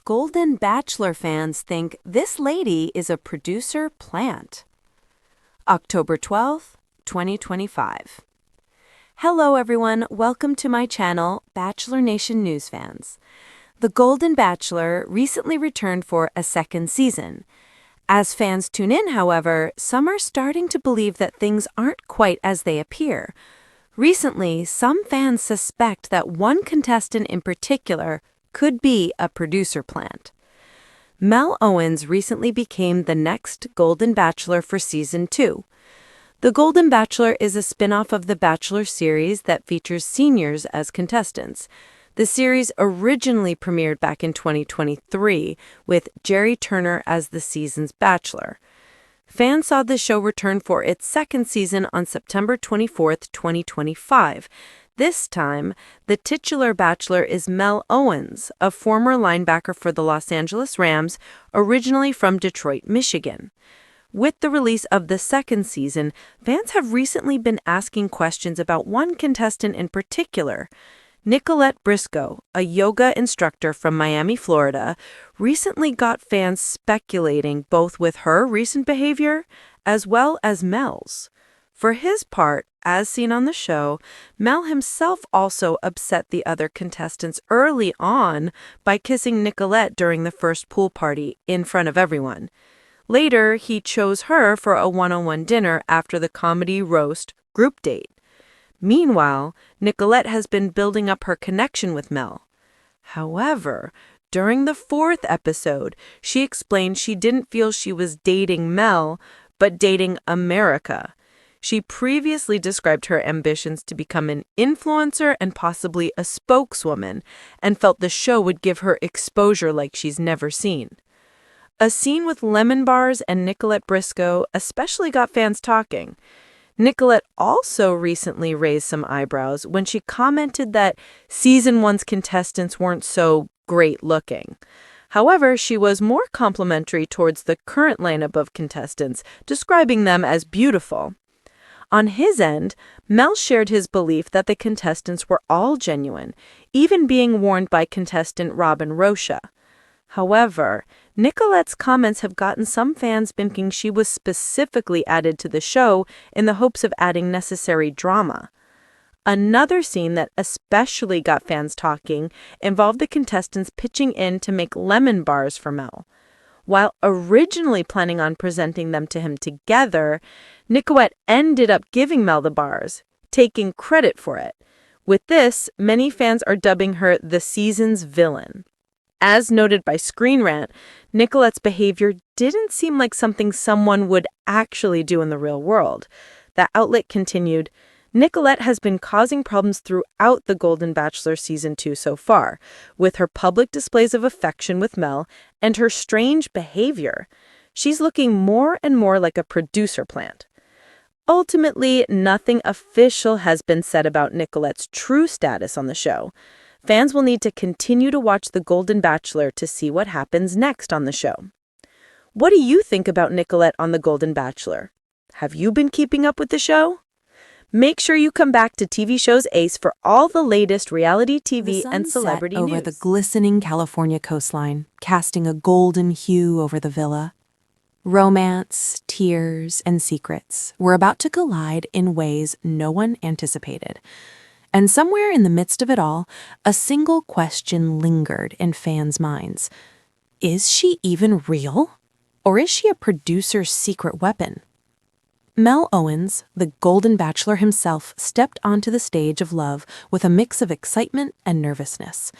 Golden Bachelor fans think this lady is a producer plant. October 12th, 2025. Hello everyone, welcome to my channel, Bachelor Nation News fans. The Golden Bachelor recently returned for a second season. As fans tune in, however, some are starting to believe that things aren't quite as they appear. Recently, some fans suspect that one contestant in particular could be a producer plant. Mel Owens recently became the next Golden Bachelor for Season 2. The Golden Bachelor is a spin-off of the Bachelor series that features seniors as contestants. The series originally premiered back in 2023 with Jerry Turner as the season's Bachelor. Fans saw the show return for its second season on September 24th, 2025. This time, the titular Bachelor is Mel Owens, a former linebacker for the Los Angeles Rams, originally from Detroit, Michigan. With the release of the second season, fans have recently been asking questions about one contestant in particular. Nicolette Briscoe, a yoga instructor from Miami, Florida, recently got fans speculating both with her recent behavior as well as Mel's. For his part, as seen on the show, Mel himself also upset the other contestants early on by kissing Nicolette during the first pool party in front of everyone. Later, he chose her for a one-on-one dinner after the comedy roast group date. Meanwhile, Nicolette has been building up her connection with Mel. However, during the fourth episode, she explained she didn't feel she was dating Mel, but dating America. She previously described her ambitions to become an influencer and possibly a spokeswoman, and felt the show would give her exposure like she's never seen. A scene with lemon bars and Nicolette Briscoe especially got fans talking. Nicolette also recently raised some eyebrows when she commented that Season 1's contestants weren't so great looking. However, she was more complimentary towards the current lineup of contestants, describing them as beautiful. On his end, Mel shared his belief that the contestants were all genuine, even being warned by contestant Robin Rocha. However, Nicolette's comments have gotten some fans thinking she was specifically added to the show in the hopes of adding necessary drama. Another scene that especially got fans talking involved the contestants pitching in to make lemon bars for Mel. While originally planning on presenting them to him together, Nicolette ended up giving Mel the bars, taking credit for it. With this, many fans are dubbing her the season's villain. As noted by Screen Rant, Nicolette's behavior didn't seem like something someone would actually do in the real world. The outlet continued, Nicolette has been causing problems throughout the Golden Bachelor Season 2 so far, with her public displays of affection with Mel and her strange behavior. She's looking more and more like a producer plant. Ultimately, nothing official has been said about Nicolette's true status on the show. Fans will need to continue to watch The Golden Bachelor to see what happens next on the show. What do you think about Nicolette on The Golden Bachelor? Have you been keeping up with the show? Make sure you come back to TV Show's Ace for all the latest reality TV and celebrity news. Over the glistening California coastline, casting a golden hue over the villa. Romance, tears, and secrets were about to collide in ways no one anticipated. And somewhere in the midst of it all, a single question lingered in fans' minds. Is she even real? Or is she a producer's secret weapon? Mel Owens, the Golden Bachelor himself, stepped onto the stage of love with a mix of excitement and nervousness.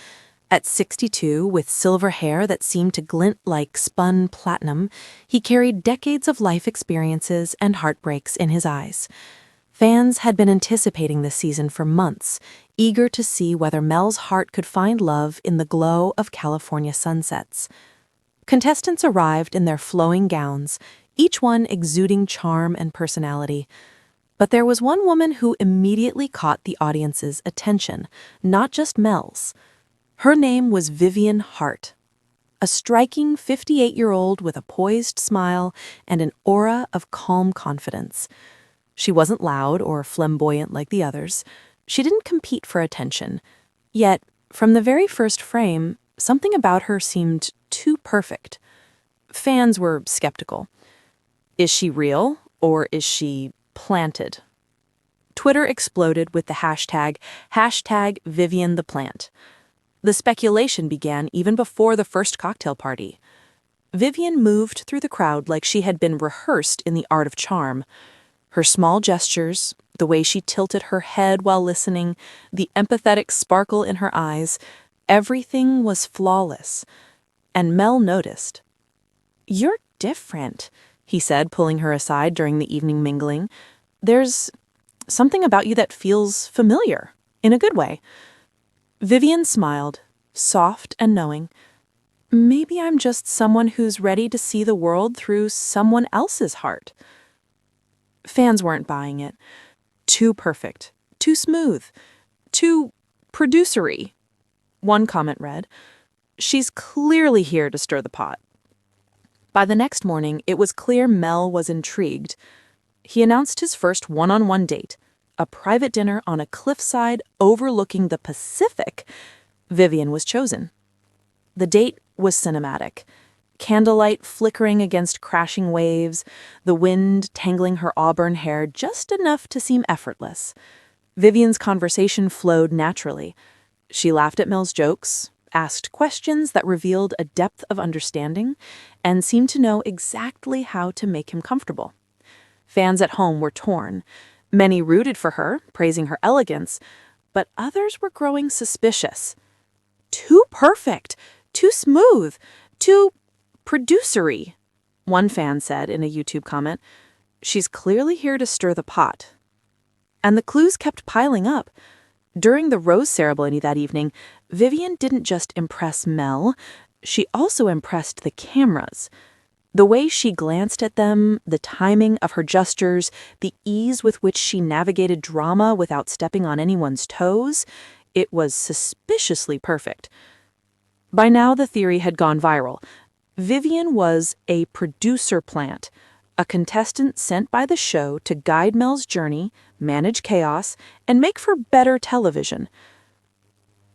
At 62, with silver hair that seemed to glint like spun platinum, he carried decades of life experiences and heartbreaks in his eyes. Fans had been anticipating this season for months, eager to see whether Mel's heart could find love in the glow of California sunsets. Contestants arrived in their flowing gowns, each one exuding charm and personality. But there was one woman who immediately caught the audience's attention, not just Mel's. Her name was Vivian Hart, a striking 58-year-old with a poised smile and an aura of calm confidence. She wasn't loud or flamboyant like the others. She didn't compete for attention. Yet, from the very first frame, Something about her seemed too perfect. Fans were skeptical. Is she real or is she planted? Twitter exploded with the hashtag Vivian the Plant. The speculation began even before the first cocktail party. Vivian moved through the crowd like she had been rehearsed in the art of charm. Her small gestures, the way she tilted her head while listening, the empathetic sparkle in her eyes, everything was flawless. And Mel noticed. "You're different," he said, pulling her aside during the evening mingling. "There's something about you that feels familiar, in a good way." Vivian smiled, soft and knowing. "Maybe I'm just someone who's ready to see the world through someone else's heart." Fans weren't buying it. Too perfect, too smooth, too producery. One comment read, "She's clearly here to stir the pot." By the next morning, it was clear Mel was intrigued. He announced his first one-on-one date, a private dinner on a cliffside overlooking the Pacific. Vivian was chosen. The date was cinematic. Candlelight flickering against crashing waves, the wind tangling her auburn hair just enough to seem effortless. Vivian's conversation flowed naturally. She laughed at Mel's jokes, asked questions that revealed a depth of understanding, and seemed to know exactly how to make him comfortable. Fans at home were torn. Many rooted for her, praising her elegance, but others were growing suspicious. Too perfect, too smooth, too producery, one fan said in a YouTube comment. "She's clearly here to stir the pot." And the clues kept piling up. During the rose ceremony that evening, Vivian didn't just impress Mel, she also impressed the cameras. The way she glanced at them, the timing of her gestures, the ease with which she navigated drama without stepping on anyone's toes, it was suspiciously perfect. By now, the theory had gone viral. Vivian was a producer plant, a contestant sent by the show to guide Mel's journey, manage chaos, and make for better television.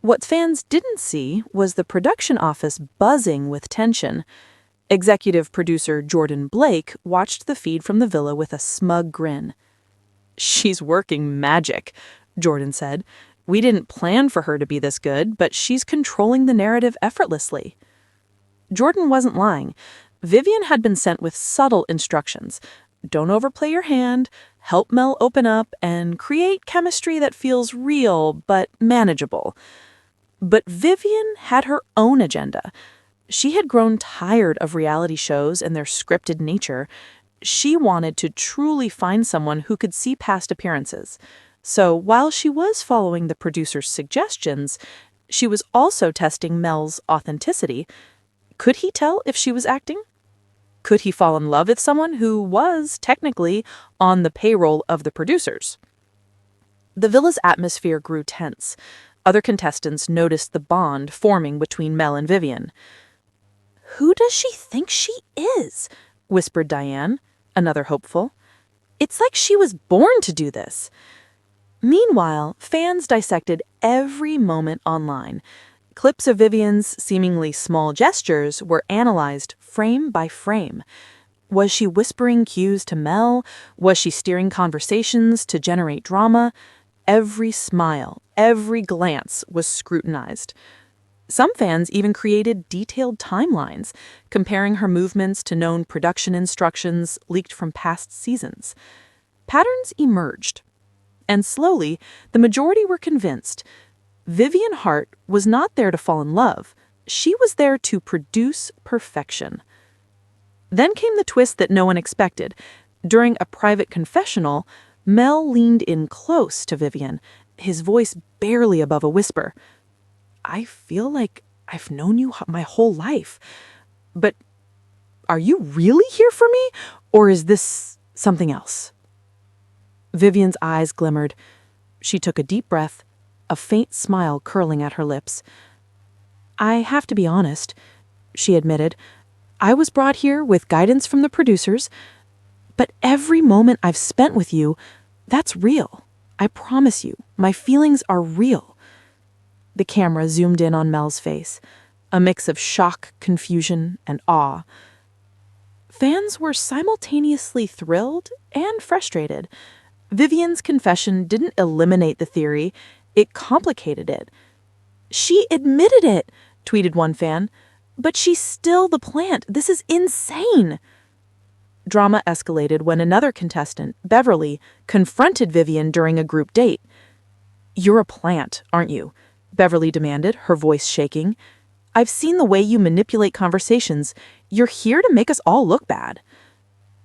What fans didn't see was the production office buzzing with tension. Executive producer Jordan Blake watched the feed from the villa with a smug grin. "She's working magic," Jordan said. "We didn't plan for her to be this good, but she's controlling the narrative effortlessly." Jordan wasn't lying. Vivian had been sent with subtle instructions. Don't overplay your hand, help Mel open up, and create chemistry that feels real but manageable. But Vivian had her own agenda. She had grown tired of reality shows and their scripted nature. She wanted to truly find someone who could see past appearances. So while she was following the producer's suggestions, she was also testing Mel's authenticity. Could he tell if she was acting? Could he fall in love with someone who was, technically, on the payroll of the producers? The villa's atmosphere grew tense. Other contestants noticed the bond forming between Mel and Vivian. "Who does she think she is?" whispered Diane, another hopeful. "It's like she was born to do this." Meanwhile, fans dissected every moment online. Clips of Vivian's seemingly small gestures were analyzed frame by frame. Was she whispering cues to Mel? Was she steering conversations to generate drama? Every smile, every glance was scrutinized. Some fans even created detailed timelines, comparing her movements to known production instructions leaked from past seasons. Patterns emerged. And slowly, the majority were convinced Vivian Hart was not there to fall in love. She was there to produce perfection. Then came the twist that no one expected. During a private confessional, Mel leaned in close to Vivian, his voice barely above a whisper. "I feel like I've known you my whole life. But are you really here for me, or is this something else?" Vivian's eyes glimmered. She took a deep breath, a faint smile curling at her lips. "I have to be honest," she admitted. "I was brought here with guidance from the producers, but every moment I've spent with you, that's real. I promise you, my feelings are real." The camera zoomed in on Mel's face. a mix of shock, confusion, and awe. Fans were simultaneously thrilled and frustrated. Vivian's confession didn't eliminate the theory, it complicated it. "She admitted it," tweeted one fan. "But she's still the plant. This is insane." Drama escalated when another contestant, Beverly, confronted Vivian during a group date. "You're a plant, aren't you?" Beverly demanded, her voice shaking. "I've seen the way you manipulate conversations. You're here to make us all look bad."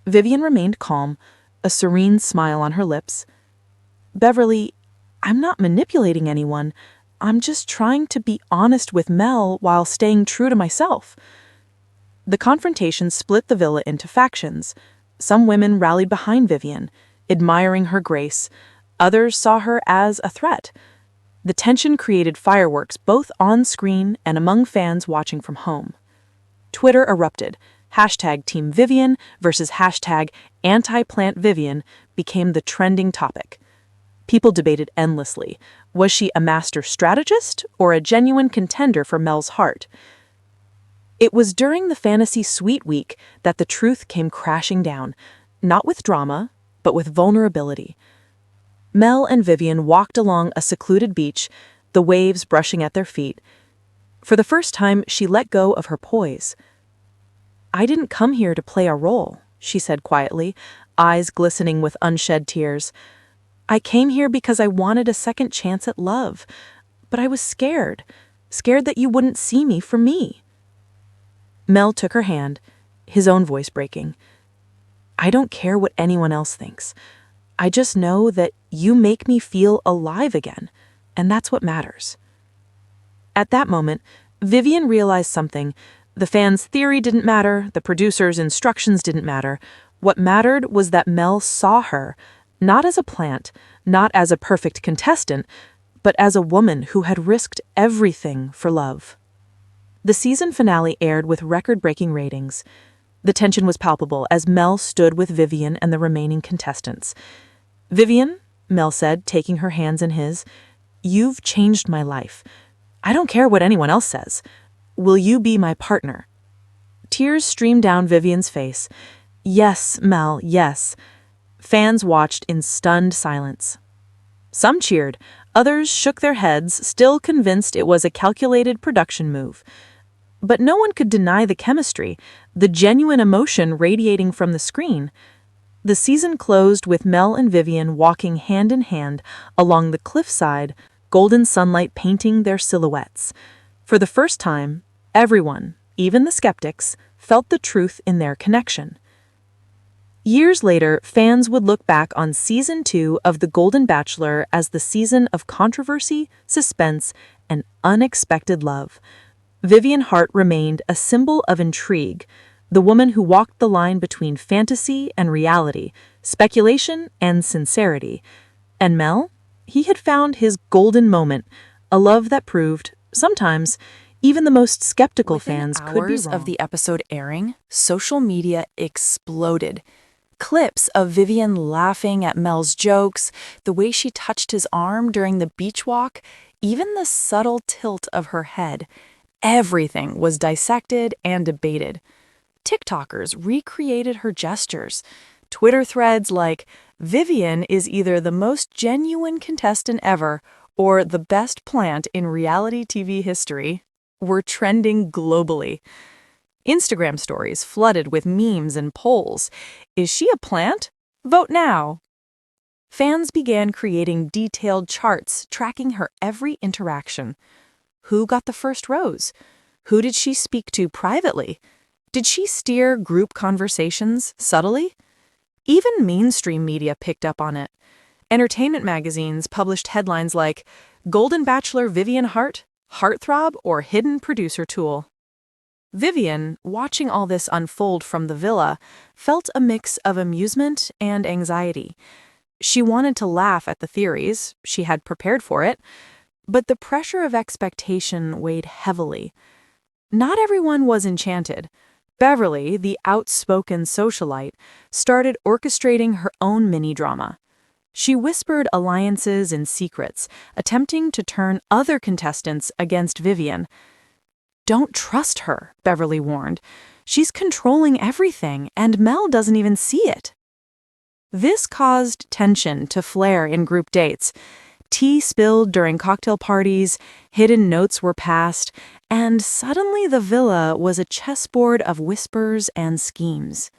Vivian remained calm, a serene smile on her lips. "Beverly, I'm not manipulating anyone. I'm just trying to be honest with Mel while staying true to myself." The confrontation split the villa into factions. Some women rallied behind Vivian, admiring her grace. Others saw her as a threat. The tension created fireworks both on screen and among fans watching from home. Twitter erupted. Hashtag Team Vivian versus hashtag Anti-Plant Vivian became the trending topic. People debated endlessly. Was she a master strategist or a genuine contender for Mel's heart? It was during the Fantasy Suite week that the truth came crashing down, not with drama, but with vulnerability. Mel and Vivian walked along a secluded beach, the waves brushing at their feet. For the first time, she let go of her poise. "I didn't come here to play a role," she said quietly, eyes glistening with unshed tears. "I came here because I wanted a second chance at love, but I was scared that you wouldn't see me for me." Mel took her hand, his own voice breaking. "I don't care what anyone else thinks. I just know that you make me feel alive again, and that's what matters." At that moment, Vivian realized something. The fans' theory didn't matter, the producers' instructions didn't matter. What mattered was that Mel saw her, not as a plant, not as a perfect contestant, but as a woman who had risked everything for love. The season finale aired with record-breaking ratings. The tension was palpable as Mel stood with Vivian and the remaining contestants. "Vivian," Mel said, taking her hands in his, "you've changed my life. I don't care what anyone else says. Will you be my partner?" Tears streamed down Vivian's face. "Yes, Mel, yes." Fans watched in stunned silence. Some cheered, others shook their heads, still convinced it was a calculated production move. But no one could deny the chemistry, the genuine emotion radiating from the screen. The season closed with Mel and Vivian walking hand in hand along the cliffside, golden sunlight painting their silhouettes. For the first time, everyone, even the skeptics, felt the truth in their connection. Years later, fans would look back on Season 2 of The Golden Bachelor as the season of controversy, suspense, and unexpected love. Vivian Hart remained a symbol of intrigue, the woman who walked the line between fantasy and reality, speculation and sincerity. And Mel? He had found his golden moment, a love that proved, sometimes, even the most skeptical fans could be wrong. Within hours of the episode airing, social media exploded. Clips of Vivian laughing at Mel's jokes, the way she touched his arm during the beach walk, even the subtle tilt of her head. Everything was dissected and debated. TikTokers recreated her gestures. Twitter threads like, "Vivian is either the most genuine contestant ever or the best plant in reality TV history," were trending globally. Instagram stories flooded with memes and polls. "Is she a plant? Vote now." Fans began creating detailed charts tracking her every interaction. Who got the first rose? Who did she speak to privately? Did she steer group conversations subtly? Even mainstream media picked up on it. Entertainment magazines published headlines like, "Golden Bachelor Vivian Hart, Heartthrob or Hidden Producer Tool." Vivian, watching all this unfold from the villa, felt a mix of amusement and anxiety. She wanted to laugh at the theories, she had prepared for it, but the pressure of expectation weighed heavily. Not everyone was enchanted. Beverly, the outspoken socialite, started orchestrating her own mini-drama. She whispered alliances and secrets, attempting to turn other contestants against Vivian. "Don't trust her," Beverly warned. "She's controlling everything, and Mel doesn't even see it." This caused tension to flare in group dates. Tea spilled during cocktail parties, hidden notes were passed, and suddenly the villa was a chessboard of whispers and schemes.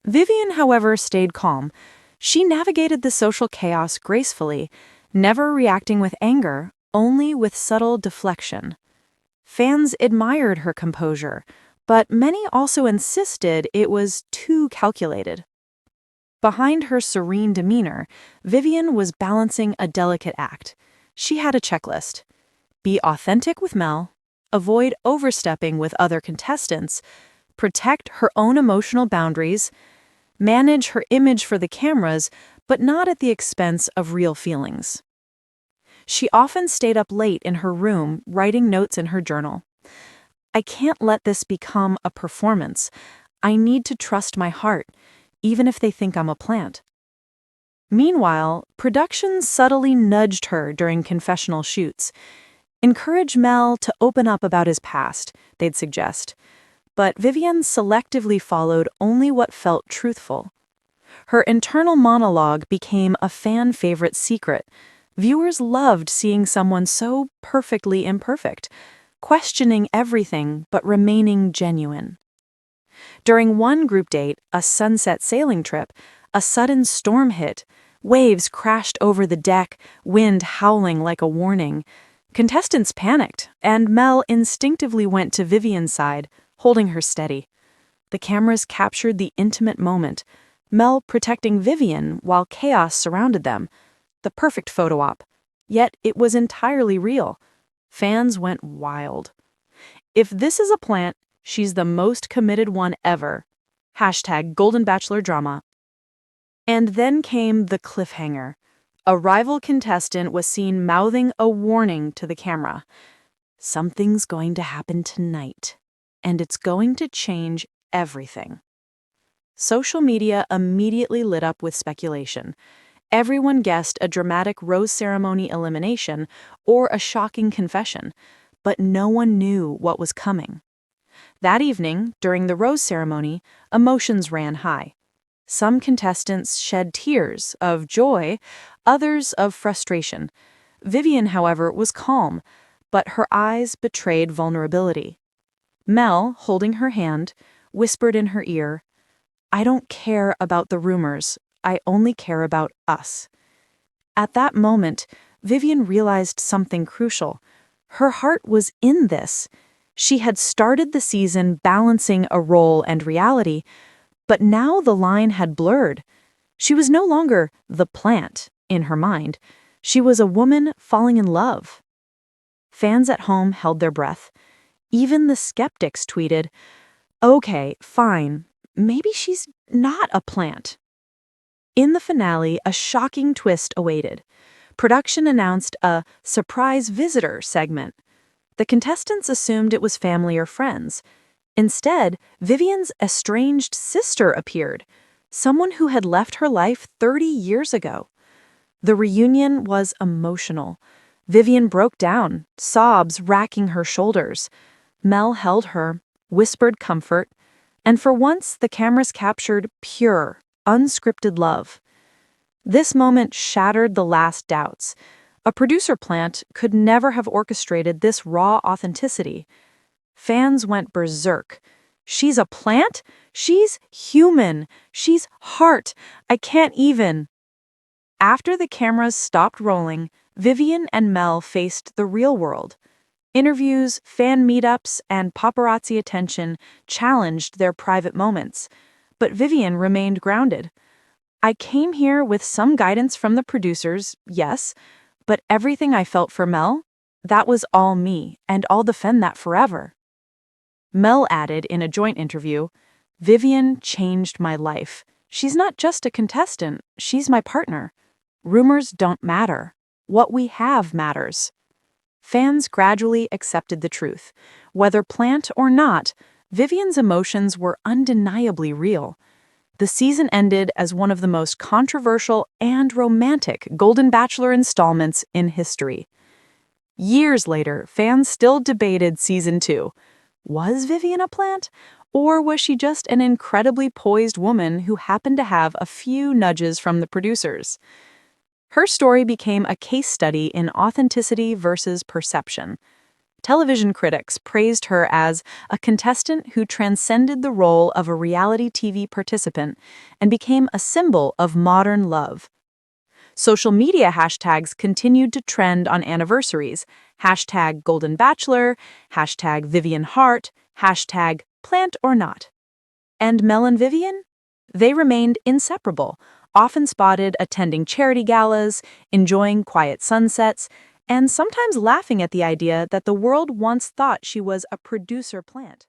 Vivian, however, stayed calm. She navigated the social chaos gracefully, never reacting with anger, only with subtle deflection. Fans admired her composure, but many also insisted it was too calculated. Behind her serene demeanor, Vivian was balancing a delicate act. She had a checklist: be authentic with Mel, avoid overstepping with other contestants, protect her own emotional boundaries, manage her image for the cameras, but not at the expense of real feelings. She often stayed up late in her room, writing notes in her journal. "I can't let this become a performance. I need to trust my heart, even if they think I'm a plant." Meanwhile, production subtly nudged her during confessional shoots. Encourage Mel to open up about his past, they'd suggest. But Vivian selectively followed only what felt truthful. Her internal monologue became a fan-favorite secret. Viewers loved seeing someone so perfectly imperfect, questioning everything but remaining genuine. During one group date, a sunset sailing trip, a sudden storm hit. Waves crashed over the deck, wind howling like a warning. Contestants panicked, and Mel instinctively went to Vivian's side, holding her steady. The cameras captured the intimate moment, Mel protecting Vivian while chaos surrounded them. The perfect photo op. Yet it was entirely real. Fans went wild. "If this is a plant, she's the most committed one ever." Hashtag Golden Bachelor drama. And then came the cliffhanger. A rival contestant was seen mouthing a warning to the camera. "Something's going to happen tonight, and it's going to change everything." Social media immediately lit up with speculation. Everyone guessed a dramatic rose ceremony elimination or a shocking confession, but no one knew what was coming. That evening, during the rose ceremony, emotions ran high. Some contestants shed tears of joy, others of frustration. Vivian, however, was calm, but her eyes betrayed vulnerability. Mel, holding her hand, whispered in her ear, "I don't care about the rumors. I only care about us." At that moment, Vivian realized something crucial. Her heart was in this. She had started the season balancing a role and reality, but now the line had blurred. She was no longer the plant in her mind. She was a woman falling in love. Fans at home held their breath. Even the skeptics tweeted, "Okay, fine. Maybe she's not a plant." In the finale, a shocking twist awaited. Production announced a surprise visitor segment. The contestants assumed it was family or friends. Instead, Vivian's estranged sister appeared, someone who had left her life 30 years ago. The reunion was emotional. Vivian broke down, sobs racking her shoulders. Mel held her, whispered comfort, and for once the cameras captured pure, unscripted love. This moment shattered the last doubts. A producer plant could never have orchestrated this raw authenticity. Fans went berserk. "She's a plant? She's human. She's heart. I can't even." After the cameras stopped rolling, Vivian and Mel faced the real world. Interviews, fan meetups, and paparazzi attention challenged their private moments. But Vivian remained grounded. "I came here with some guidance from the producers, yes, but everything I felt for Mel, that was all me, and I'll defend that forever." Mel added in a joint interview, "Vivian changed my life. She's not just a contestant, she's my partner. Rumors don't matter. What we have matters." Fans gradually accepted the truth. Whether plant or not, Vivian's emotions were undeniably real. The season ended as one of the most controversial and romantic Golden Bachelor installments in history. Years later, fans still debated Season 2. Was Vivian a plant? Or was she just an incredibly poised woman who happened to have a few nudges from the producers? Her story became a case study in authenticity versus perception. Television critics praised her as a contestant who transcended the role of a reality TV participant and became a symbol of modern love. Social media hashtags continued to trend on anniversaries. Hashtag Golden Bachelor, hashtag Vivian Hart, hashtag Plant or Not. And Mel and Vivian? They remained inseparable, often spotted attending charity galas, enjoying quiet sunsets, and sometimes laughing at the idea that the world once thought she was a producer plant.